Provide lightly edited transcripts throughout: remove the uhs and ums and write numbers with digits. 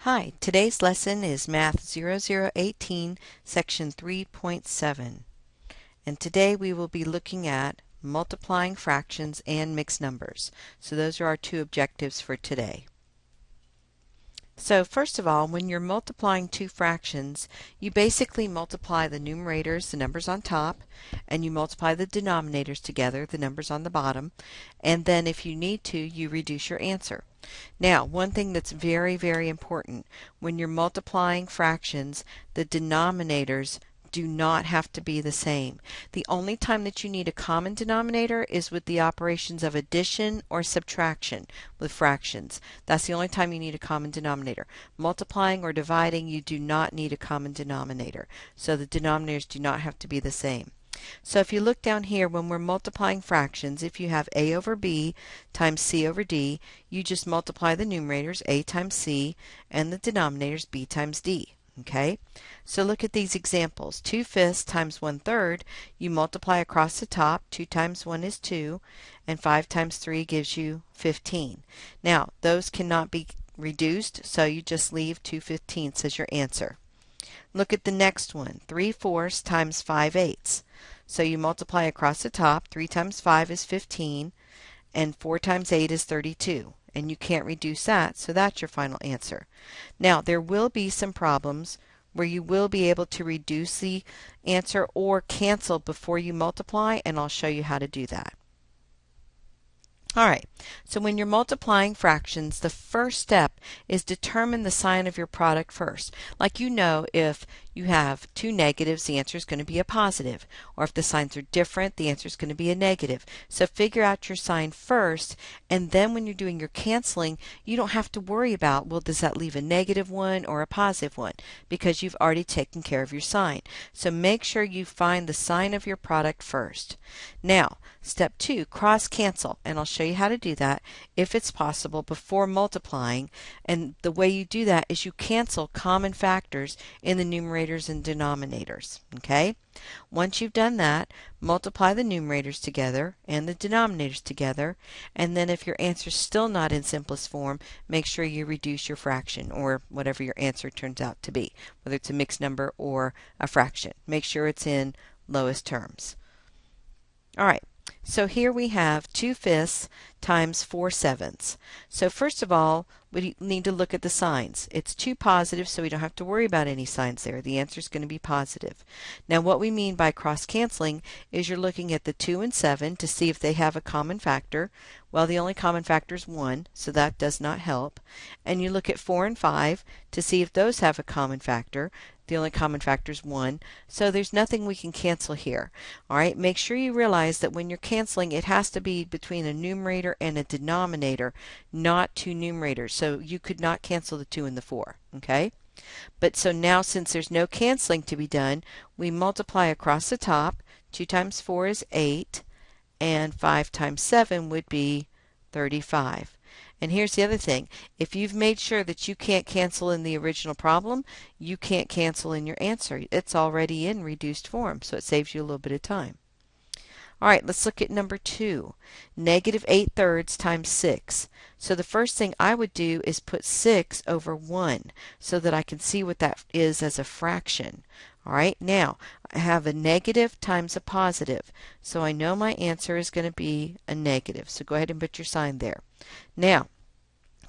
Hi, today's lesson is Math 0018, Section 3.7. And today we will be looking at multiplying fractions and mixed numbers. So those are our two objectives for today. So first of all, when you're multiplying two fractions, you basically multiply the numerators, the numbers on top, and you multiply the denominators together, the numbers on the bottom, and then if you need to, you reduce your answer. Now, one thing that's very, very important, when you're multiplying fractions, the denominators do not have to be the same. The only time that you need a common denominator is with the operations of addition or subtraction with fractions. That's the only time you need a common denominator. Multiplying or dividing, you do not need a common denominator. So the denominators do not have to be the same. So if you look down here, when we're multiplying fractions, if you have a over b times c over d, you just multiply the numerators, a times c, and the denominators, b times d. Okay, so look at these examples. 2/5 times 1/3, you multiply across the top. 2 times 1 is 2, and 5 times 3 gives you 15. Now, those cannot be reduced, so you just leave 2/15 as your answer. Look at the next one, 3/4 times 5/8. So you multiply across the top. 3 times 5 is 15, and 4 times 8 is 32. And you can't reduce that, so that's your final answer. Now, there will be some problems where you will be able to reduce the answer or cancel before you multiply, and I'll show you how to do that. Alright, so when you're multiplying fractions, the first step is determine the sign of your product first. Like you know, if you have two negatives, the answer is going to be a positive. Or if the signs are different, the answer is going to be a negative. So figure out your sign first, and then when you're doing your canceling, you don't have to worry about, well, does that leave a negative one or a positive one? Because you've already taken care of your sign. So make sure you find the sign of your product first. Now, step 2, cross cancel, and I'll show you how to do that if it's possible before multiplying. And the way you do that is you cancel common factors in the numerators and denominators. Okay? Once you've done that, multiply the numerators together and the denominators together, and then if your answer is still not in simplest form, make sure you reduce your fraction or whatever your answer turns out to be, whether it's a mixed number or a fraction. Make sure it's in lowest terms. Alright. So here we have 2/5 times 4/7. So first of all, we need to look at the signs. It's 2 positive, so we don't have to worry about any signs there. The answer is going to be positive. Now what we mean by cross-canceling is you're looking at the 2 and 7 to see if they have a common factor. Well, the only common factor is 1, so that does not help. And you look at 4 and 5 to see if those have a common factor. The only common factor is 1, so there's nothing we can cancel here. Alright, make sure you realize that when you're canceling, it has to be between a numerator and a denominator, not two numerators. So you could not cancel the 2 and the 4. Okay? But so now, since there's no canceling to be done, we multiply across the top. 2 times 4 is 8, and 5 times 7 would be 35. And here's the other thing. If you've made sure that you can't cancel in the original problem, you can't cancel in your answer. It's already in reduced form, so it saves you a little bit of time. Alright, let's look at number 2. Negative 8/3 times 6. So the first thing I would do is put 6 over 1 so that I can see what that is as a fraction. Alright, now I have a negative times a positive. So I know my answer is going to be a negative. So go ahead and put your sign there. Now,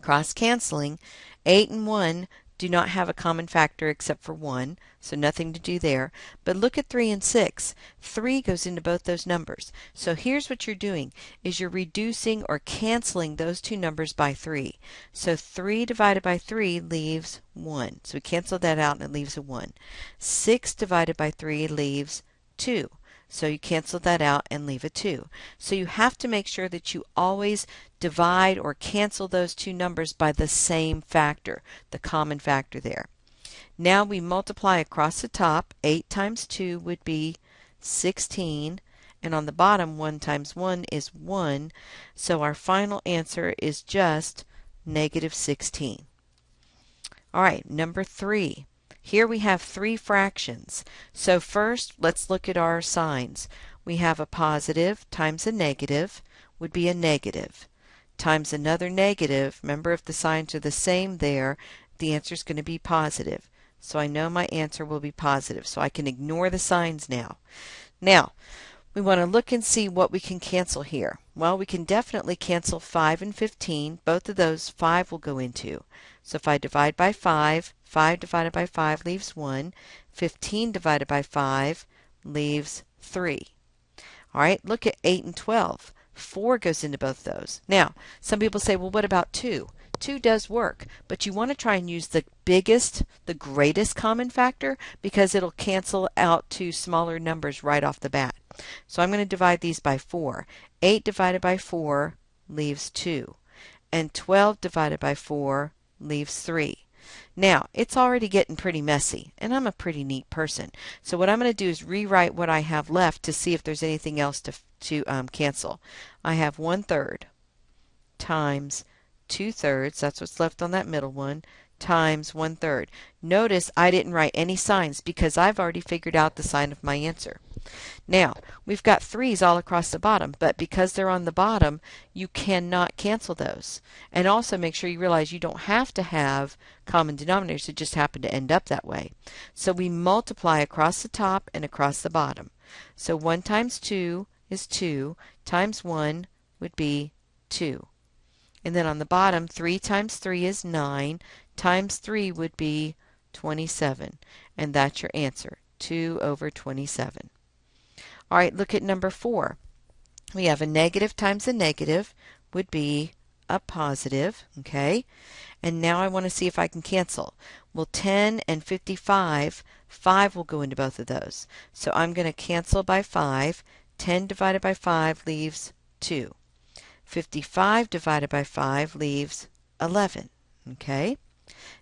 cross-canceling, 8 and 1 do not have a common factor except for 1, so nothing to do there. But look at 3 and 6. 3 goes into both those numbers. So here's what you're doing, is you're reducing or canceling those two numbers by 3. So 3 divided by 3 leaves 1. So we cancel that out and it leaves a 1. 6 divided by 3 leaves 2. So you cancel that out and leave a 2. So you have to make sure that you always divide or cancel those two numbers by the same factor, the common factor there. Now we multiply across the top. 8 times 2 would be 16, and on the bottom 1 times 1 is 1, so our final answer is just negative 16. Alright, number 3. Here we have 3 fractions. So first, let's look at our signs. We have a positive times a negative would be a negative, times another negative. Remember, if the signs are the same there, the answer is going to be positive. So I know my answer will be positive. So I can ignore the signs now. Now, we want to look and see what we can cancel here. Well, we can definitely cancel 5 and 15. Both of those 5 will go into. So if I divide by 5, 5 divided by 5 leaves 1. 15 divided by 5 leaves 3. All right, look at 8 and 12. 4 goes into both those. Now, some people say, well, what about 2? 2 does work, but you want to try and use the biggest, the greatest common factor because it'll cancel out to smaller numbers right off the bat. So I'm going to divide these by 4. 8 divided by 4 leaves 2, and 12 divided by 4 leaves 3. Now, it's already getting pretty messy, and I'm a pretty neat person. So what I'm going to do is rewrite what I have left to see if there's anything else to cancel. I have 1/3 times 2/3, that's what's left on that middle one, times 1/3. Notice I didn't write any signs because I've already figured out the sign of my answer. Now, we've got 3's all across the bottom, but because they're on the bottom, you cannot cancel those. And also make sure you realize you don't have to have common denominators, it just happen to end up that way. So we multiply across the top and across the bottom. So 1 times 2 is 2, times 1 would be 2. And then on the bottom, 3 times 3 is 9, times 3 would be 27. And that's your answer, 2/27. All right, look at number 4. We have a negative times a negative would be a positive, okay? And now I want to see if I can cancel. Well, 10 and 55, 5 will go into both of those. So I'm going to cancel by 5. 10 divided by 5 leaves 2. 55 divided by 5 leaves 11, okay?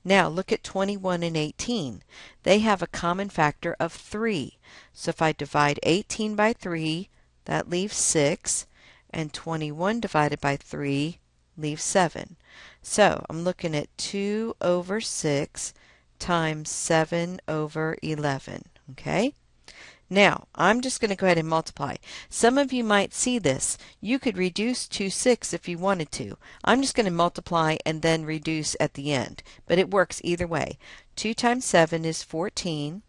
Now look at 21 and 18. They have a common factor of 3. So if I divide 18 by 3, that leaves 6, and 21 divided by 3 leaves 7. So I'm looking at 2/6 times 7/11, okay? Now, I'm just going to go ahead and multiply. Some of you might see this. You could reduce to 6 if you wanted to. I'm just going to multiply and then reduce at the end. But it works either way. 2 times 7 is 14,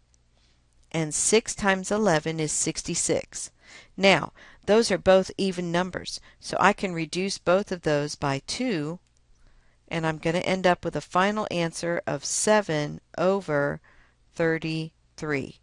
and 6 times 11 is 66. Now, those are both even numbers, so I can reduce both of those by 2, and I'm going to end up with a final answer of 7/33.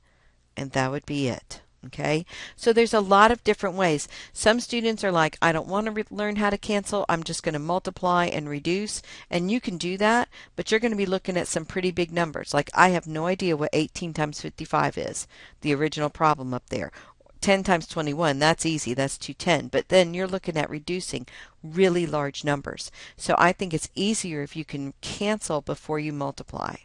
And that would be it. Okay, so there's a lot of different ways. Some students are like, I don't want to learn how to cancel. I'm just going to multiply and reduce. And you can do that, but you're going to be looking at some pretty big numbers. Like I have no idea what 18 times 55 is, the original problem up there. 10 times 21, that's easy. That's 210. But then you're looking at reducing really large numbers. So I think it's easier if you can cancel before you multiply.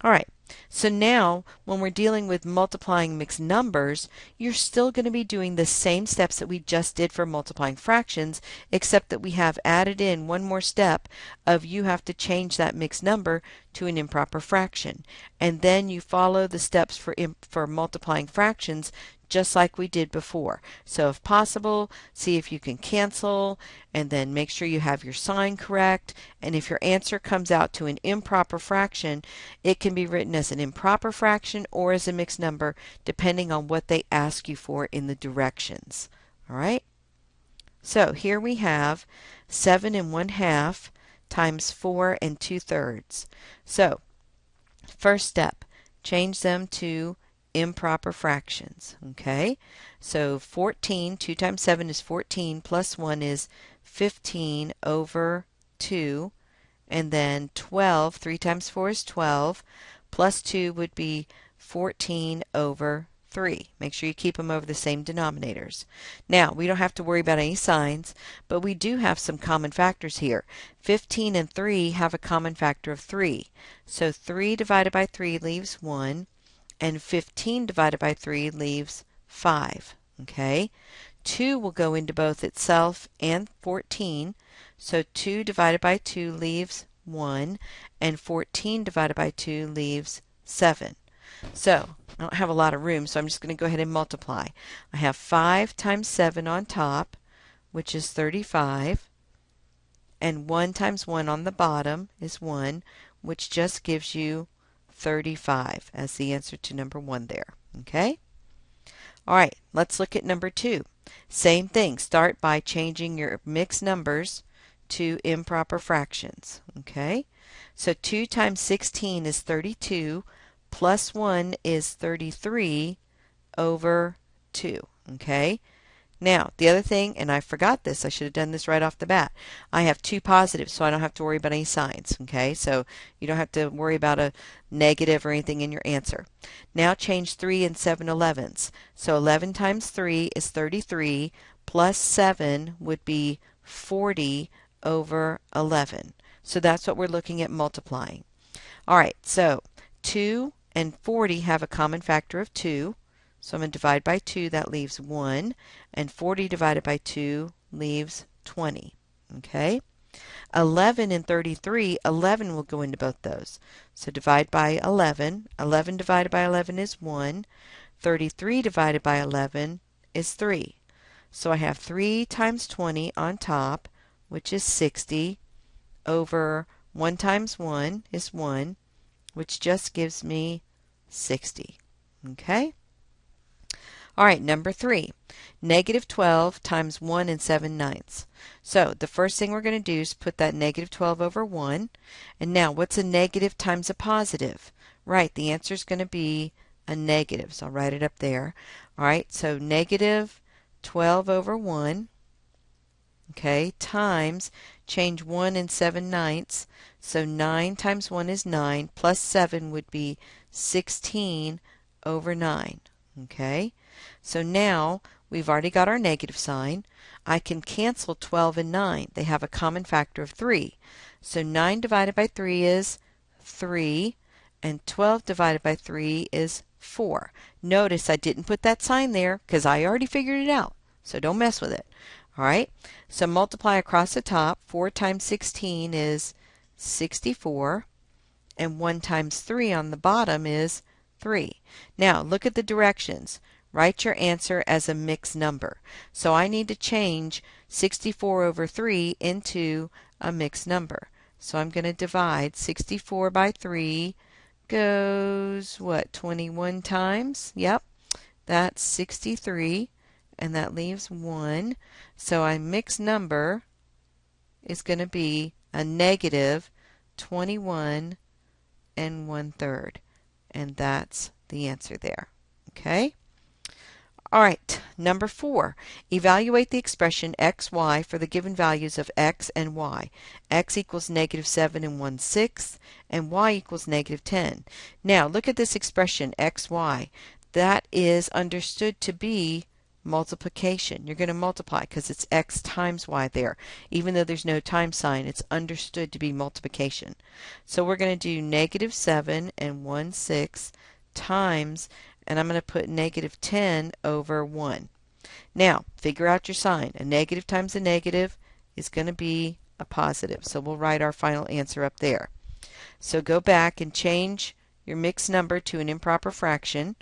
All right. So now, when we're dealing with multiplying mixed numbers, you're still going to be doing the same steps that we just did for multiplying fractions, except that we have added in one more step of you have to change that mixed number to an improper fraction. And then you follow the steps for multiplying fractions just like we did before. So if possible, see if you can cancel, and then make sure you have your sign correct. And if your answer comes out to an improper fraction, it can be written as an improper fraction or as a mixed number, depending on what they ask you for in the directions. All right? So here we have 7 1/2 times 4 2/3. So first step, change them to improper fractions. Okay, so 14, 2 times 7 is 14, plus 1 is 15/2, and then 12, 3 times 4 is 12, plus 2 would be 14/3. Make sure you keep them over the same denominators. Now, we don't have to worry about any signs, but we do have some common factors here. 15 and 3 have a common factor of 3. So 3 divided by 3 leaves 1. And 15 divided by 3 leaves 5. Okay? 2 will go into both itself and 14. So 2 divided by 2 leaves 1. And 14 divided by 2 leaves 7. So I don't have a lot of room, so I'm just going to go ahead and multiply. I have 5 times 7 on top, which is 35. and 1 times 1 on the bottom is 1, which just gives you 35 as the answer to number 1 there. Okay? All right, let's look at number 2. Same thing. Start by changing your mixed numbers to improper fractions. Okay? So 2 times 16 is 32, plus 1 is 33 over 2. Okay? Now, the other thing, and I forgot this, I should have done this right off the bat. I have two positives, so I don't have to worry about any signs. Okay, so you don't have to worry about a negative or anything in your answer. Now change 3 and 7/11ths. So 11 times 3 is 33, plus 7 would be 40 over 11. So that's what we're looking at multiplying. All right, so 2 and 40 have a common factor of 2. So I'm going to divide by 2, that leaves 1, and 40 divided by 2 leaves 20. Okay? 11 and 33, 11 will go into both those. So divide by 11. 11 divided by 11 is 1. 33 divided by 11 is 3. So I have 3 times 20 on top, which is 60, over 1 times 1 is 1, which just gives me 60. Okay? All right, number 3. Negative 12 times 1 and 7/9. So the first thing we're going to do is put that negative 12 over 1. And now, what's a negative times a positive? Right, the answer is going to be a negative. So I'll write it up there. All right, so negative 12 over 1, okay, times, change 1 and 7/9. So 9 times 1 is 9, plus 7 would be 16 over 9. Okay? So now we've already got our negative sign. I can cancel 12 and 9. They have a common factor of 3. So 9 divided by 3 is 3, and 12 divided by 3 is 4. Notice I didn't put that sign there because I already figured it out. So don't mess with it. All right? So multiply across the top. 4 times 16 is 64, and 1 times 3 on the bottom is 3. Now, look at the directions. Write your answer as a mixed number. So I need to change 64 over 3 into a mixed number. So I'm going to divide 64 by 3 goes, what, 21 times? Yep, that's 63, and that leaves 1. So a mixed number is going to be a negative 21 and 1/3. And that's the answer there. Okay? All right, number 4. Evaluate the expression xy for the given values of x and y. X equals negative 7 and 1/6, and y equals negative 10. Now, look at this expression, xy. That is understood to be multiplication. You're going to multiply because it's x times y there. Even though there's no time sign, it's understood to be multiplication. So we're going to do negative 7 and 1/6 times, and I'm going to put negative 10 over 1. Now, figure out your sign. A negative times a negative is going to be a positive. So we'll write our final answer up there. So go back and change your mixed number to an improper fraction.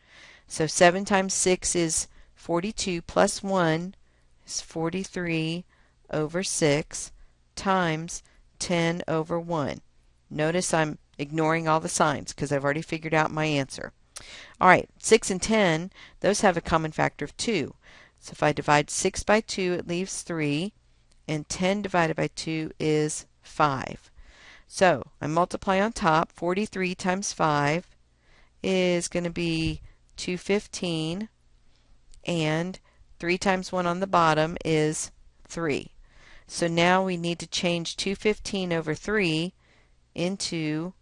So 7 times 6 is 42, plus 1 is 43 over 6 times 10 over 1. Notice I'm ignoring all the signs because I've already figured out my answer. All right, 6 and 10, those have a common factor of 2. So if I divide 6 by 2, it leaves 3, and 10 divided by 2 is 5. So I multiply on top. 43 times 5 is going to be 215, and 3 times 1 on the bottom is 3. So now we need to change 215 over 3 into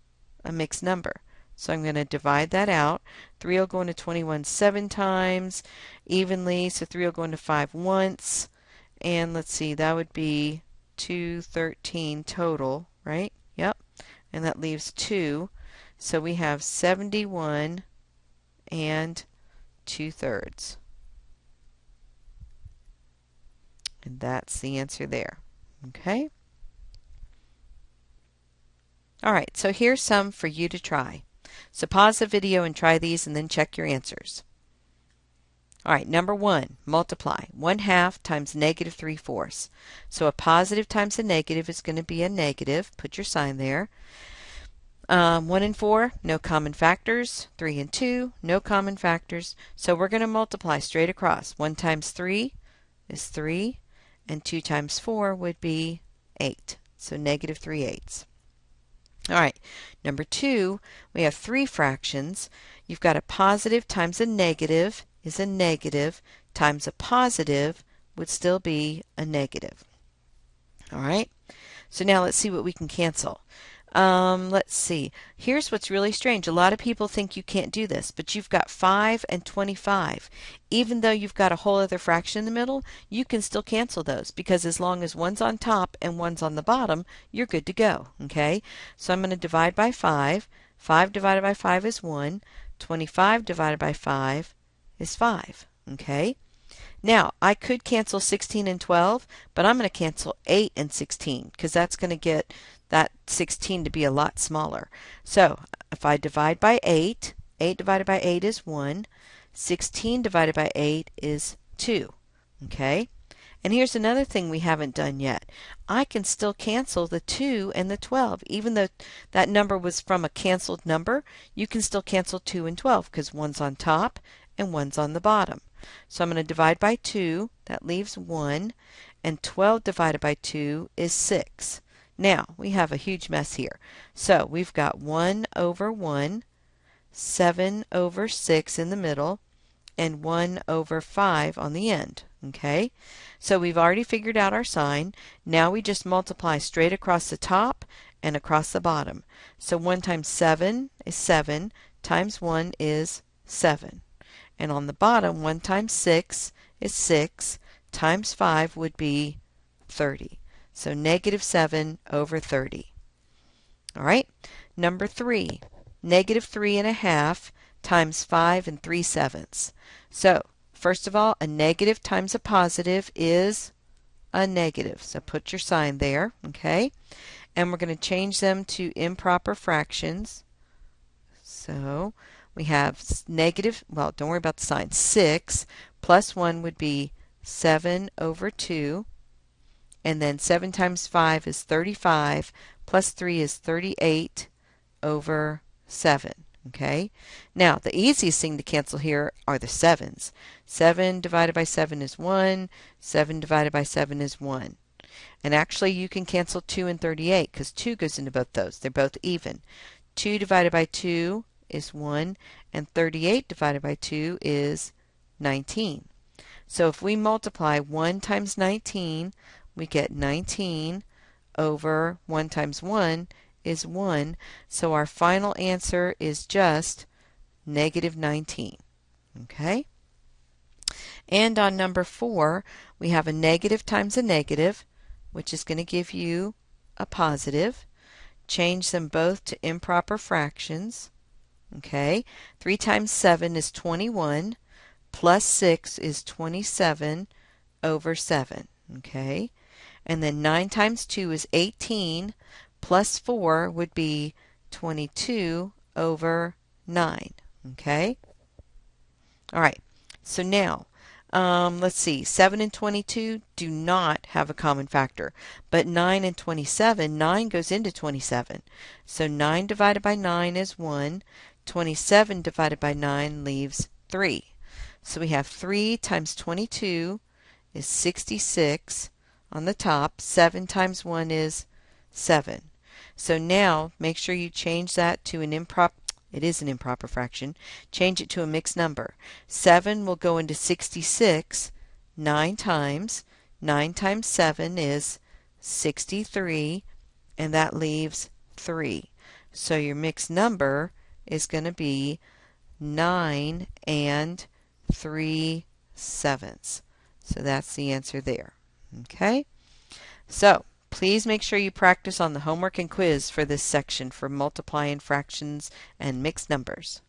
a mixed number. So I'm going to divide that out. 3 will go into 21 7 times evenly, so 3 will go into 5 once. And let's see, that would be 213 total, right? Yep. And that leaves 2. So we have 71 and 2/3. And that's the answer there. Okay? All right, so here's some for you to try. So pause the video and try these and then check your answers. All right, number 1, multiply. 1/2 times -3/4. So a positive times a negative is going to be a negative. Put your sign there. 1 and 4, no common factors. 3 and 2, no common factors. So we're going to multiply straight across. 1 times 3 is 3, and 2 times 4 would be 8. So -3/8. All right, number 2, we have 3 fractions. You've got a positive times a negative is a negative, times a positive would still be a negative. All right, so now let's see what we can cancel. Let's see. Here's what's really strange. A lot of people think you can't do this, but you've got 5 and 25. Even though you've got a whole other fraction in the middle, you can still cancel those because as long as one's on top and one's on the bottom, you're good to go. Okay? So I'm going to divide by 5. 5 divided by 5 is 1. 25 divided by 5 is 5. Okay? Now, I could cancel 16 and 12, but I'm going to cancel 8 and 16 because that's going to get that 16 to be a lot smaller. So, if I divide by 8, 8 divided by 8 is 1. 16 divided by 8 is 2. Okay? And here's another thing we haven't done yet. I can still cancel the 2 and the 12. Even though that number was from a canceled number, you can still cancel 2 and 12 because one's on top and one's on the bottom. So I'm going to divide by 2. That leaves 1. And 12 divided by 2 is 6. Now, we have a huge mess here. So we've got 1 over 1, 7 over 6 in the middle, and 1 over 5 on the end. Okay? So we've already figured out our sign. Now we just multiply straight across the top and across the bottom. So 1 times 7 is 7, times 1 is 7. And on the bottom, 1 times 6 is 6, times 5 would be 30. So -7 over 30. All right, number 3, -3.5 times 5 and 3/7. So, first of all, a negative times a positive is a negative. So put your sign there, okay? And we're going to change them to improper fractions. So, we have negative, well, don't worry about the sign, 6 plus 1 would be 7 over 2. And then 7 times 5 is 35, plus 3 is 38 over 7. Okay? Now, the easiest thing to cancel here are the 7s. 7 divided by 7 is 1. 7 divided by 7 is 1. And actually, you can cancel 2 and 38 because 2 goes into both those. They're both even. 2 divided by 2 is 1. And 38 divided by 2 is 19. So if we multiply 1 times 19, we get 19 over 1 times 1 is 1. So our final answer is just -19. Okay? And on number 4, we have a negative times a negative, which is going to give you a positive. Change them both to improper fractions. Okay? 3 times 7 is 21, plus 6 is 27 over 7. Okay? And then 9 times 2 is 18, plus 4 would be 22 over 9. Okay? All right. So now, let's see. 7 and 22 do not have a common factor. But 9 and 27, 9 goes into 27. So 9 divided by 9 is 1. 27 divided by 9 leaves 3. So we have 3 times 22 is 66 on the top. 7 times 1 is 7. So now make sure you change that to an improper, it is an improper fraction, change it to a mixed number. 7 will go into 66 9 times. 9 times 7 is 63, and that leaves 3. So your mixed number is going to be 9 and 3/7. So that's the answer there. Okay? So, please make sure you practice on the homework and quiz for this section for multiplying fractions and mixed numbers.